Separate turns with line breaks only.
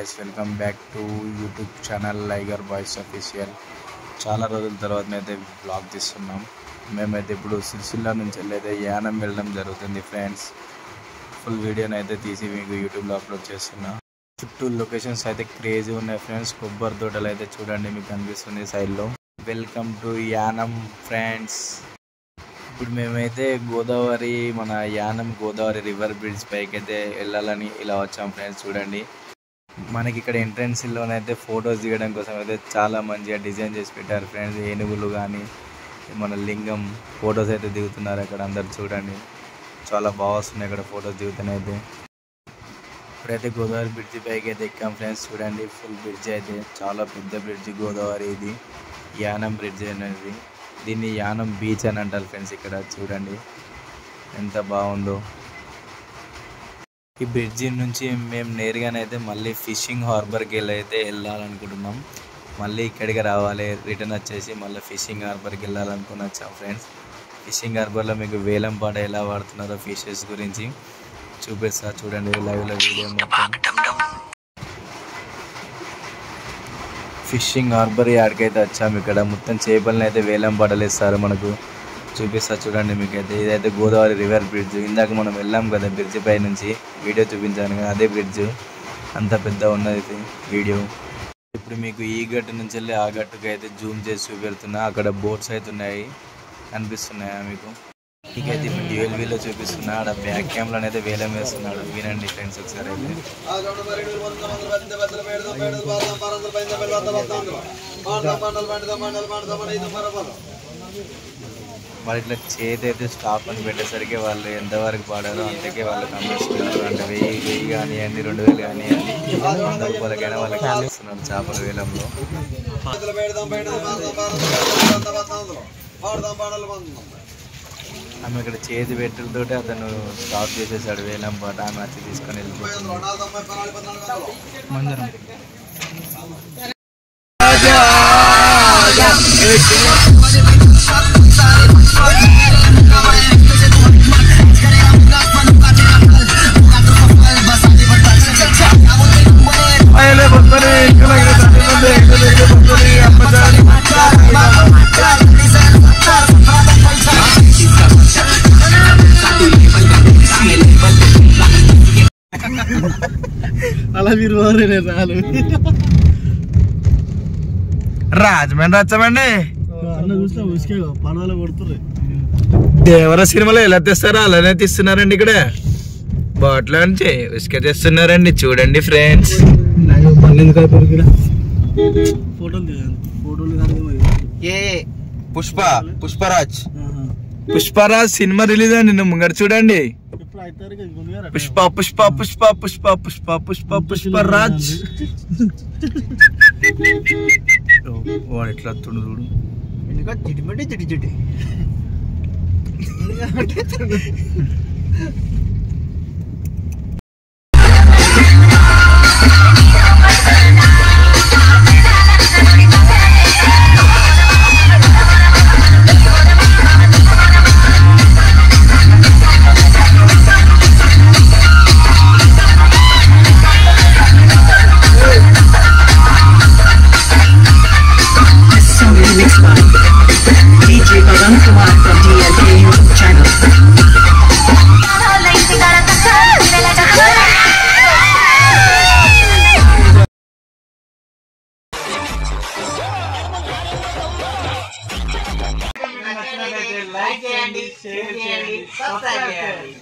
guys, welcome back to YouTube channel Liger Boys Official. చాలా రోజుల తర్వాత అయితే బ్లాగ్ తీస్తున్నాం. మేమైతే ఇప్పుడు సిరిసిల్ల నుంచి అయితే యానం వెళ్ళడం జరుగుతుంది ఫ్రెండ్స్. ఫుల్ వీడియోని అయితే తీసి మీకు యూట్యూబ్లో అప్లోడ్ చేస్తున్నా. చుట్టూ లొకేషన్స్ అయితే క్రేజీ ఉన్నాయి ఫ్రెండ్స్. కొబ్బరి తోటలు అయితే చూడండి, మీకు కనిపిస్తుంది సైడ్లో. Welcome to Yanam friends. ఇప్పుడు మేమైతే మన యానం గోదావరి రివర్ బ్రిడ్జ్ పైకి అయితే వెళ్ళాలని ఇలా వచ్చాం ఫ్రెండ్స్. చూడండి, మనకి ఇక్కడ ఎంట్రన్స్లోనైతే ఫొటోస్ దిగడం కోసం అయితే చాలా మంచిగా డిజైన్ చేసి పెట్టారు ఫ్రెండ్స్. ఏనుగులు కానీ మన లింగం ఫొటోస్ అయితే దిగుతున్నారు అక్కడ అందరు. చూడండి, చాలా బాగా వస్తున్నాయి ఇక్కడ ఫొటోస్ దిగుతున్నాయితే. ఇప్పుడైతే గోదావరి బ్రిడ్జ్ పైకి అయితే ఎక్కాం ఫ్రెండ్స్. చూడండి, ఫుల్ బ్రిడ్జ్ అయితే చాలా పెద్ద బ్రిడ్జ్ గోదావరి. ఇది యానం బ్రిడ్జ్ అనేది, దీన్ని యానం బీచ్ అని అంటారు ఫ్రెండ్స్. ఇక్కడ చూడండి ఎంత బాగుందో. ఈ బ్రిడ్జి నుంచి మేము నేరుగానైతే మళ్ళీ ఫిషింగ్ హార్బర్కి అయితే వెళ్ళాలనుకుంటున్నాం. మళ్ళీ ఇక్కడికి రావాలి, రిటర్న్ వచ్చేసి మళ్ళీ ఫిషింగ్ హార్బర్కి వెళ్ళాలనుకుని వచ్చాం ఫ్రెండ్స్. ఫిషింగ్ హార్బర్లో మీకు వేలం పాట ఎలా వాడుతున్నారో ఫిషెస్ గురించి చూపిస్తా. చూడండి లైవ్లో వీడియో మొత్తం. ఫిషింగ్ హార్బర్ యార్డ్కైతే వచ్చాము. ఇక్కడ మొత్తం చేపలను అయితే వేలం పాటలు ఇస్తారు మనకు. చూపిస్తా చూడండి మీకైతే. ఇదైతే గోదావరి రివర్ బ్రిడ్జ్. ఇందాక మనం వెళ్ళాం కదా బ్రిడ్జ్ పై నుంచి, వీడియో చూపించాను కదా, అదే బ్రిడ్జ్. అంత పెద్ద ఉన్నది వీడియో. ఇప్పుడు మీకు ఈ గట్టు నుంచి వెళ్ళి ఆ గట్టుకు అయితే జూమ్ చేసి చూపెడుతున్నా. అక్కడ బోట్స్ అయితే ఉన్నాయి, కనిపిస్తున్నాయా మీకు? ఇకైతే ఇప్పుడు డ్యూఎల్వీలో చూపిస్తున్నా. ఆడ బ్యాక్ క్యామ్లో అయితే వేలం వేస్తున్నాడు. వినండి ఫ్రెండ్స్ ఒకసారి అయితే. వాళ్ళు ఇట్లా చేతి అయితే స్టాప్ అని పెట్టేసరికి వాళ్ళు ఎంతవరకు పాడారో అంతకే వాళ్ళకి అమ్మిస్తున్నారు. అంటే 1000 కానివ్వండి, 2000 కానివ్వండి, 100 రూపాయలకైనా వాళ్ళకి అమ్మిస్తున్నారు చేపల వేలంలో. ఆమె ఇక్కడ చేతి పెట్టెలతోటి అతను స్టాప్ చేసేసాడు వేలం పాట. ఆమె వచ్చి తీసుకొని వెళ్ళిపోతుంది.
అలా మీరు రాలు
రాజమండ్రి వచ్చామండి.
పడవలో కొడుతుర్రు.
దేవర సినిమాలో ఎలా తెస్తారో అలానే తీస్తున్నారండి. ఇక్కడ బాటిల్ నుంచి ఉసుక తెస్తున్నారండి. చూడండి ఫ్రెండ్స్. పుష్పరాజ్ సినిమా రిలీజ్ అండి. నువ్వు ముంగడు చూడండి. పుష్ప పుష్ప పుష్ప పుష్ప పుష్ప పుష్ప పుష్పరాజ్. వాడు ఎట్లా వస్తుండు చూడు.
లైక్ చేయండి, షేర్ చేయండి, సబ్స్క్రైబ్ చేయండి.